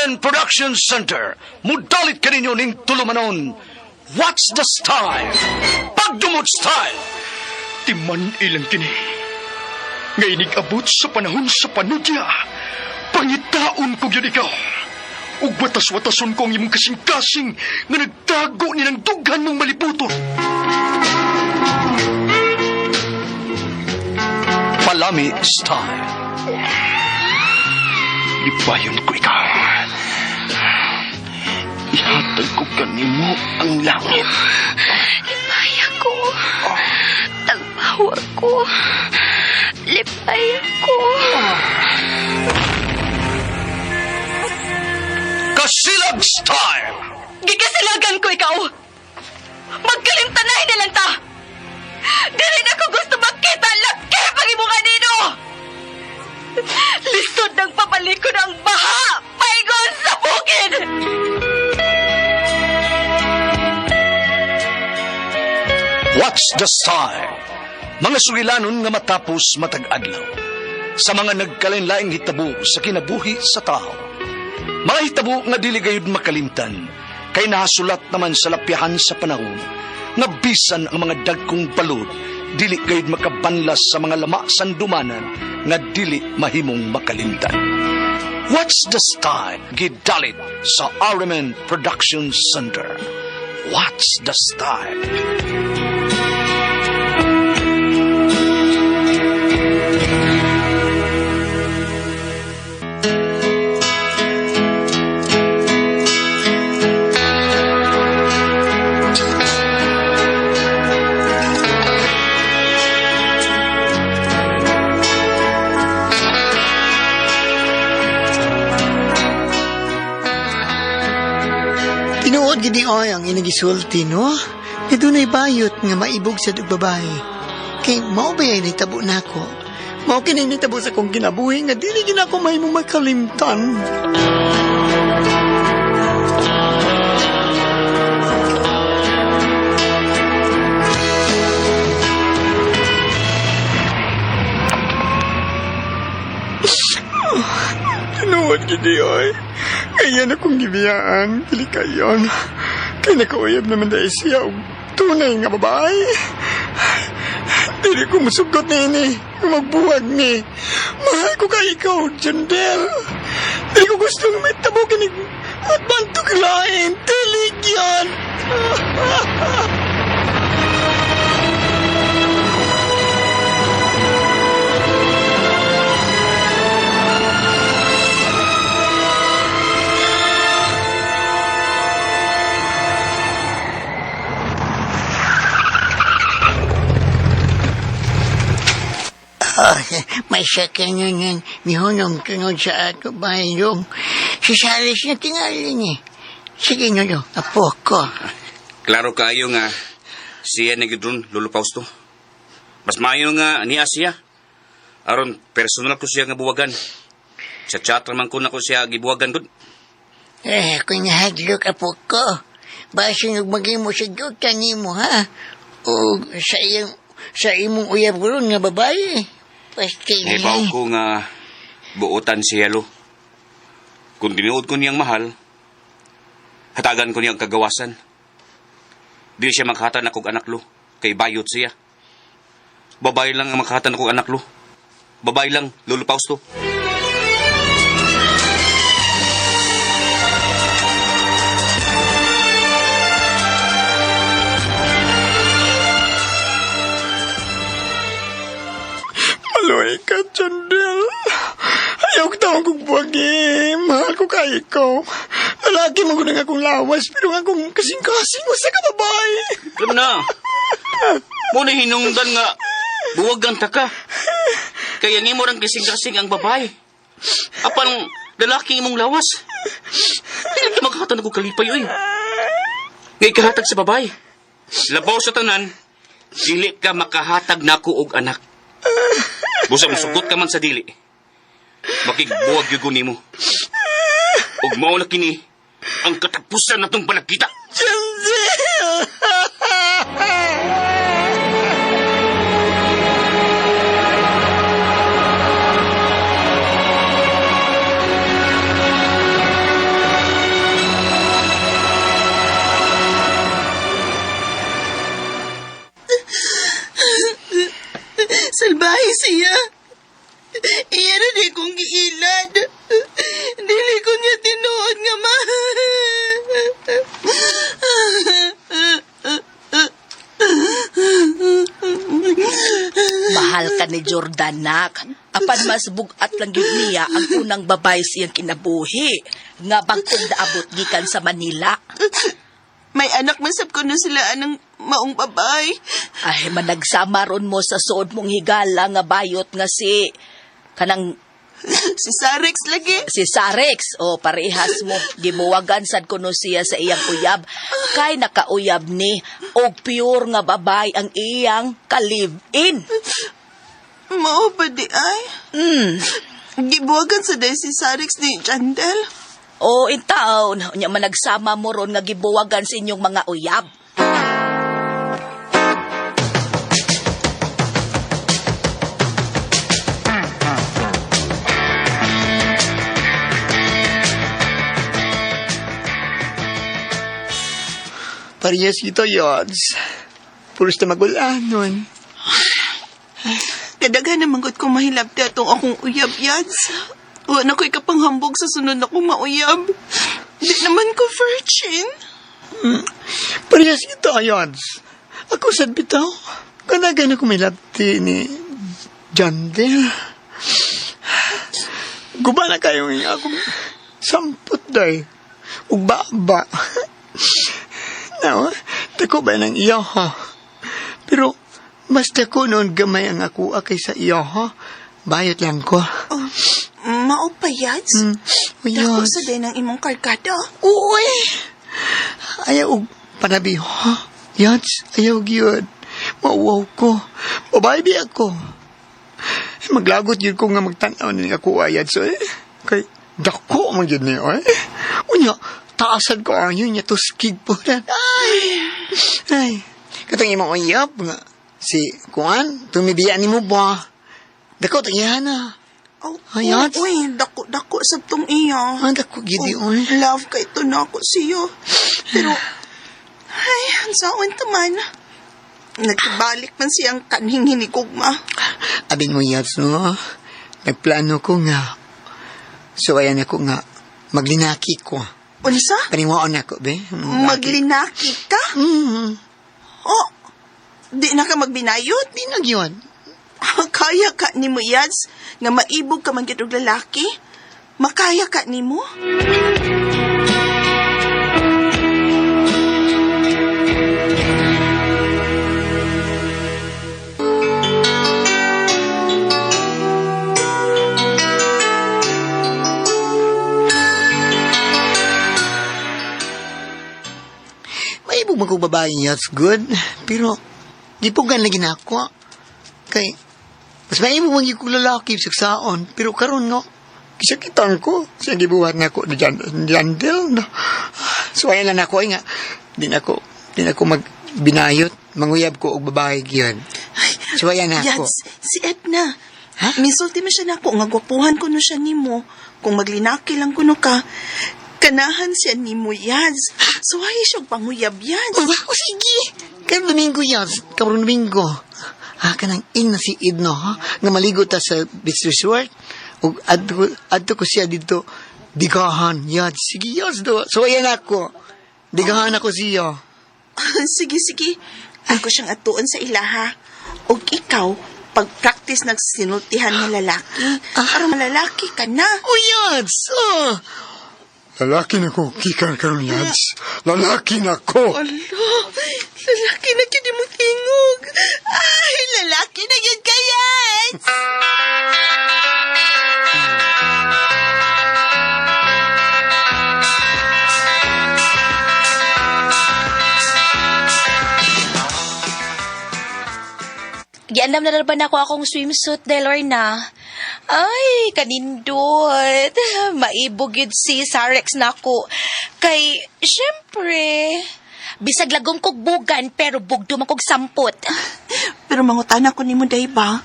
RMN Production Center. Mudalit ka ninyo ning tulumanon. What's the style? Pagdumot style. Timan ilang kini. Ngay abot sa panahon sa panudya. Pangitaon ko yun ikaw. Ug batas-watason ko ang imong kasing-kasing nga nagtago ni ng dughan mong maliputon. Palami style. Ibayon ko ikaw. Ihatag ko kanimo ang langit. Lipaya ko. Tagpawa ko. Lipaya ko. Kasilag style. Gigasilagan ko ikaw. Magkalimtanay na lang ta. Dili na ko gusto makita laki pag imong anino. Lisod ng papalikod ang baha. Paigon sa bukid. What's the style? Mga sugilanon nga matapos matag-adlaw. Sa mga nagkalain-laing hitabo sa kinabuhi sa tao. Mga hitabo nga dili gayud makalimtan. Kay nahasulat naman sa lapyahan sa panahon. Nga bisan ang mga dagkong balod. Dili gayud makabanlas sa mga lama sandumanan. Nga dili mahimong makalimtan. What's the style? Gidalit sa RMN Production Center. What's the style? Tinuod gidi oy ang inagisulti, no? E dunay bayot nga maibog sa babae. Kay mao ba ay nitabo nako? Mao kini nitabo sa kong kinabuhi nga dili gid ako mahimong makalimtan. Tinuod gidi oy. Kaya na kong gibiyaan, pili kayon. Kaya nakauyab naman dahil siya og tunay nga babae. Dili ko musugot na ini, magbuwag ni. Mahal ko kay ikaw, Jandel. Dili ko gustong may tabukin at bantog lain. Tilig yan. May sakyan yun. Mihunong tunod sa ato bayong. Si Salis na tingali niya. Sige nyo, apo ko. Klaro kayo nga siya nagidron lulupaws to. Mas maayo nga ni Asia. Aron personal ko siya nga buwagan. Sa chat naman ko na ko siya gibuwagan gud. Kung nahadlok apo ko. Basta nung mag-imo sa dutan mo, ha? O sa imong uyab ron nga babae. Ibaw ko nga buutan si Yelo. Kung dinuod ko niyang mahal, hatagan ko niyang kagawasan. Di siya maghatan akong anak lo, kay bayot siya. Babae lang ang maghatan akong anak lo. Babae lang, lulupaws to. Maloy ka, Jandel. Ayaw ko tawag kong buwagi. Mahal ko kay ikaw. Lalaki mo nga akong lawas, pero nga akong kasing-kasing mo sa kababae. Alam na. Muna hinungdan nga buwagan ta ka. Kaya ni mo rang kasing-kasing ang babae. Apang lalaki imong lawas. Hindi ka makahatan ako kalipay, oy. Ngay kahatag sa babae. Labaw sa tanan, dili ka makahatag na ako og anak. Busa musugot ka man sa dili. Makigbuwag yugo nimo. Ug mao na kini ang katapusan natong balagkita. Jordan nak. Apan mas bugat lang yun niya ang unang babay siyang kinabuhi. Nga bangkong naabot gikan sa Manila. May anak man sab ko na sila anang maong babay. Ay, managsama ron mo sa suod mong higala nga bayot nga si... Kanang Si Sarex lagi. si Sarex. O, parehas mo. Gibuwagan sad kuno siya sa iyang uyab. Kay nakauyab ni. O pure nga babay ang iyang ka-live-in. Mao ba di ay? Gibuwagan sa day si Sarex ni Jandel. O, in taon. Nya managsama mo ron nga gibuwagan sa inyong mga uyab. Parehas kita, Yods. Puros na magulanon. Kadaghan naman gud ko mahilabti atong akong uyab yads. Wa na ko'y kapanghambog sa sunod akong mauyab. Di naman ko virgin. Parehas kita, Yods. Ako sad bitaw. Kanagan ako may lapti ni Jandel. Guba na kayo ng akong sampot day. Ugba-ba. Now, dako ba ng iyo, ha? Pero, mas dako noon gamay ang ako kaysa iyo, ha? Bayot lang ko. Oh, mao pa yads? Dako sa day ng imong karkada. Uy! Ayaw panabi, ha? Yads, ayaw gyud. Mauwaw ko. Babae di ako. Maglagot yun ko nga magtanaw na ako ayads, eh. Kay, dako man yun niyo, eh. Unya, taasan ko ang yun niya tuskig po na. Ay. Katong imong uyab nga. Si Kuan, tumibiyan ni mo ba? Dako, tangihan na. Oh, Ayat? uy, dako sa tong iya. Ah, dako, gidi, oy. Love kay ito na ako siyo. Pero, ay, ang saon taman. Nagbalik man siyang kanhing hinigugma. Abin mo, Yads, no? Nagplano ko nga. So, ayan ako nga. Maglinaki ko. Unsa? Paniwaan ako, be. Maglinaki ka? Oh, di na ka magbinayot? Di na yun. Kaya ka ni mo, Yads, nga maibog ka man gid og lalaki? Makaya ka ni mo? May ibog magkong babae, Yads, good. Pero, di po lagi na ako. Kay, mas may ibog magiging kong lalaki sa saon. Pero karon no, kisakitan ko. Siya gibuhat na ako ni Jandel. No. So, ayan lang ako, nga. Di na ako magbinayot. Manguyab ko og babae yun. So, ayan na ako. Yads, si Edna. Ha? Misulti mo siya na ako, nga gwapuhan ko no siya ni mo. Kung maglinaki lang ko no ka, kanahan siya ni mo, Yads. So, ay siya panguyab, Yads. O, sige. Karong Domingo, Yads. Karong Domingo. Kanang in na si Idno, ha? Nga maligo ta sa beach resort. O, adto ko siya dito. Digahan, Yads. Sige, Yads, do. So, ayan ako. Digahan ako siya. Sige. Ako siyang atuon sa ilaha. O ikaw, pag-practice nagsinultihan ng lalaki. Aron malalaki ka na. O, Yads. Lalaki na ko, kikar karon, Yads. Lalaki na ko. Ala, lalaki na yun mo tingog. Ay, lalaki na yun ka, Yads. Giandam na naman ako akong swimsuit, Delorna. Ay, kanindot. Maibugid si Sarex na ako. Kay, syempre, bisag lagong kog bugan, pero bugdo man kog sampot. Pero mangutan ako ni mo, day ba?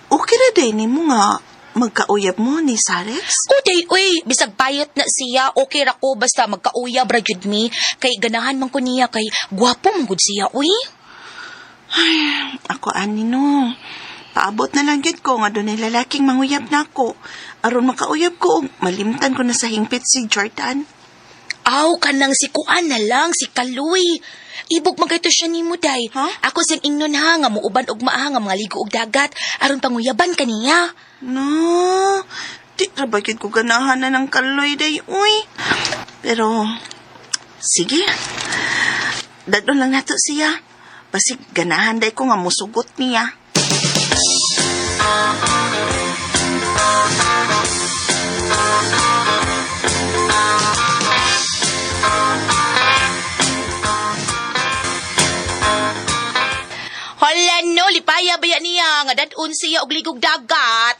Okay na day ni mo nga magkauyab mo ni Sarex? Uday, uy, bisag payot na siya, okay ra ko, basta magkauyab ra jud mi. Kay ganahan man ko niya, kay gwapo man gud siya, uy. Ay, ako ani no. Paabot na lang gid ko nga doon ay lalaking manguyab na ako. Aron makauyab ko, malimtan ko na sa hingpit si Jordan. Aw, kanang si Kuan na lang, si Kaloy. Ibog magayto siya ni mo, day. Ha? Ako siyang ingnon ha, nga muuban og maa nga mga ligo og dagat, aron panguyaban kaniya. No, di rabagid ko ganahan na ng Kaloy day, uy. Pero, sige. Dadon lang nato siya. Basig ganahan day ko nga musugot niya. Hala no, lipaya baya niya, nga dadun siya og ligog dagat.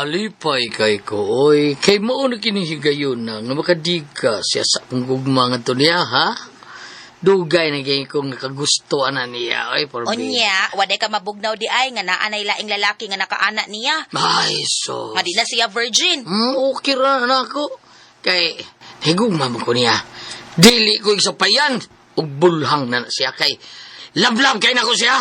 Lipay kay ko, oy. Kay mao na kinihigayon na, nga makadiga siya sa panggugma nga to niya, ha? Dugay na ganyan kong nakagustuhan na niya, oy, por me. Unya, waday ka mabugnaw di ay, nga naanay laing lalaki nga nakaanak niya. Ay, so. Nga di na siya virgin. Okay ra na ako. Kay, higugma mo ko niya. Dili ko isapayan. Ug bulhang na siya kay. Love kay na ko siya.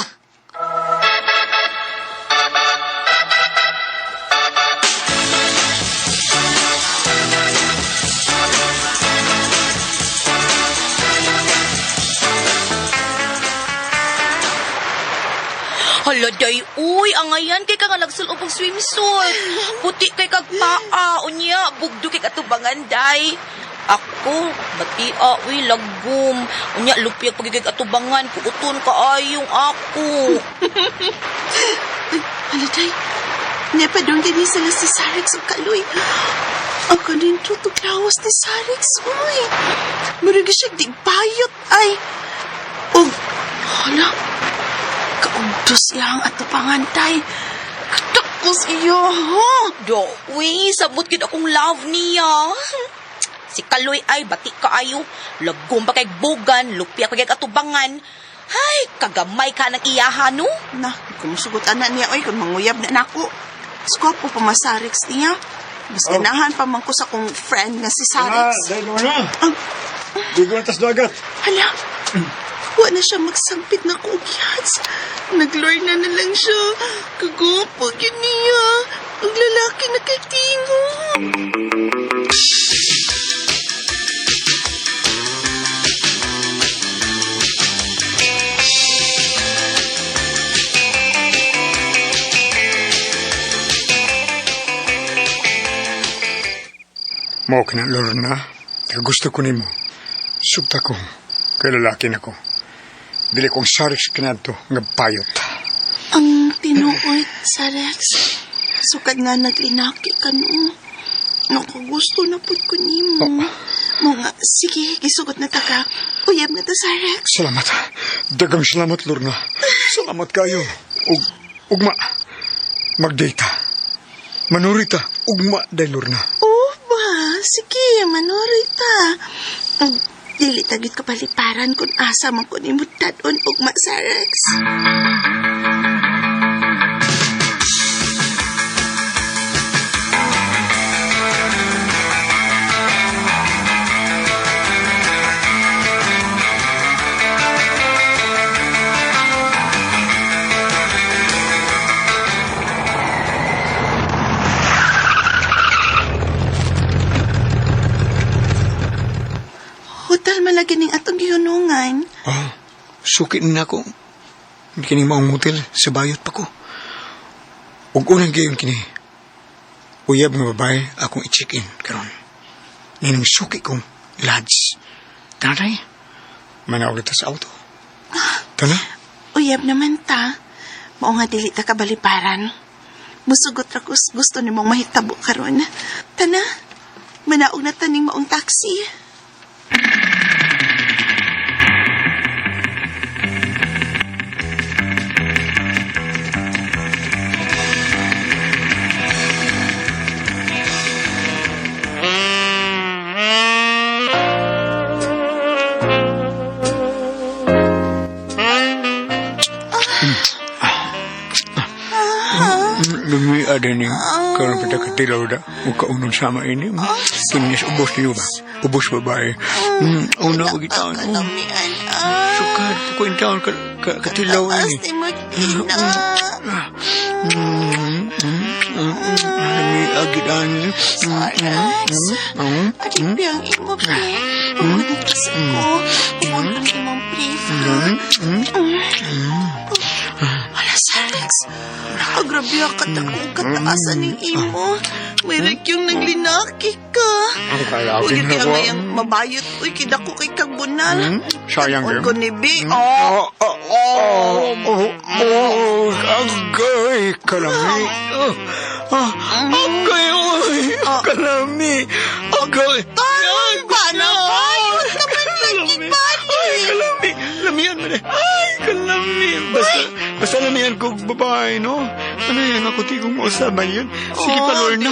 Hala, day, uy, angayan kay ka nga nagsulong og swimsuit. Puti kay kag paa, unya, bugdo kay katubangan, day. Ako, bati, uy, lagom. Unya, lupiyag pagigig atubangan, kuuton kaayong ako. Hala day, nepa doon din sila si Sarex o Kaloy. Ang kanin tutuklawas ni Sarex, uy. Maragi siya digbayot, ay. Oh, hala. Kaugdos iyang atupangan, tay. Katakos iyo, ha? Do, uy, sabot gid akong love niya. Si Kaloy ay bati kaayo. Lagom pa kay bugan, lupiyag pa kay katubangan. Hay, kagamay ka ng iyahan, no? Na, kumusugot anak niya, oy, kung manguyab na nako. Skwapo pa masarix niya. Mas ganahan pa man ko sa kong friend nga si Sarex. dahil mo na. Di ko natas dagat. Hala, wa na siya magsampit na kugyats. Naglorna na lang siya. Kagupo yun niya. Ang lalaki na kay Tino. Mao ka na, Lorna. Gusto ko nimo. Subta ko. Kay lalaki na ko. Dili kong Sarex kanadto nga payot. Ang tinuoy, Sarex. Sukad nga naglinaki ka no. Nakagusto na po ko nimo. Mga, sige, gisugot na taka. Uyab na ta, Sarex. Salamat. Dagang salamat, Lorna. Salamat kayo. Ugma. Magdata. Manurita. Ugma day, Lorna. Oh, ba? Sige, manorita. Dili tagit ka paliparan kung asa man ko nimo dadon ugma, Sarex. Hotel malagi ning atong gihunungan. Sukit na ako. Kini maong motel sa bayot pa ko. Ug unang gayon kini. Uyab nga babae akong i-check-in karon. Ninang suki kong lads. Tanay. Manawag ito sa auto. Tana? Uyab naman ta. Mao nga dili ta kabaliparan. Musugot ra kus gusto nimong mahitabo karon. Tana. Manaog na taning maong taxi. Lumi ada ni kalau kita ketilaw da muka unong sama ini kinis ubos niyo ba ubos babae una bagi taon Kalamian. sukat ko in taon katilaw ini Asti mo, Tina. lumi agidan. Sarex. Adik piyang imo, pre. Pagkunitas ako. Iwan ko ni mong brief, ha? Wala, Sarex. Nakagrabe ka takong kataasan ng imo. Mayroon yung naglinaki ka. Ang kaya Huwag akin yung ako. ngayang mabayot. Uy, kida ko kay Kagbunal. Sayang Huwag yun. ko ni B. Oh. Agay, kalami. Agay, oy, kalami. Agay. Ay, paano? Bayot ka man Ay, kalami. Lamihan mo na. Ay, kalami. Basta lamihan ko babae, no? Ano yan, ako tigong mo sa bayan. Sige pa, Lorna.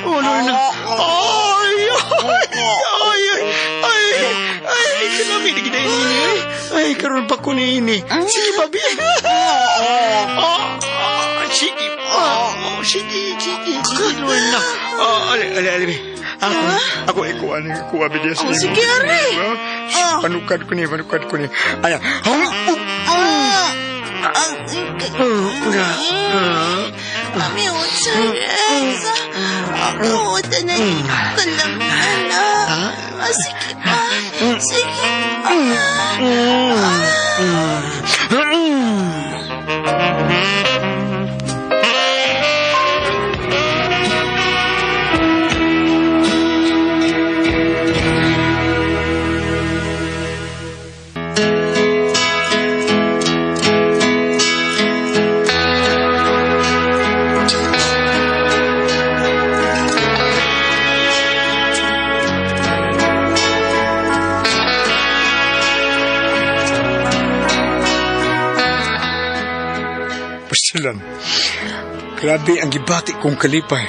Oh, Lorna. Ay, kalami. Naginayin niya. Ay, karoon pa ko ni ini. Sige, babi. Sige. Sige, Lorna. Ali. Ako ikuha bidiya sa iyo. Sige, Ari. Panukad ko ni. Ay, Kami Sarex. Ako, tanay ka lang, anak. Sige pa. Sige pa. Pastilan. Grabe ang gibati kong kalipay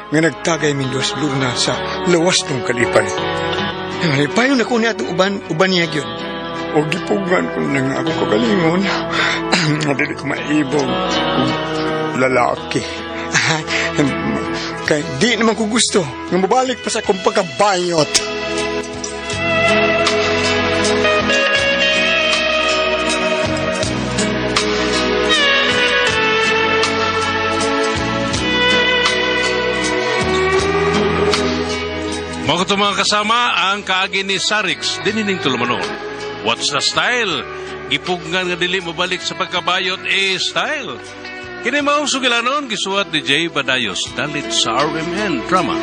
nga nagtagay min Los Luna sa lawas ng kalipay. Nangalipayon ako niya itong uban niya yun. O gipugan ko nang ako kagalingon. Dili ko maibog kung lalaki. Kaya di naman ko gusto nga mabalik pa sa akong pagkabayot. Mga mga kasama, ang kaagi ni Sarix, dinining tulumanon. What's the style? Ipugngan nga dili mabalik sa pagkabayot style. Kini maong sugilanon, gisuat ni Jay Badayos, dalit sa RMN Drama.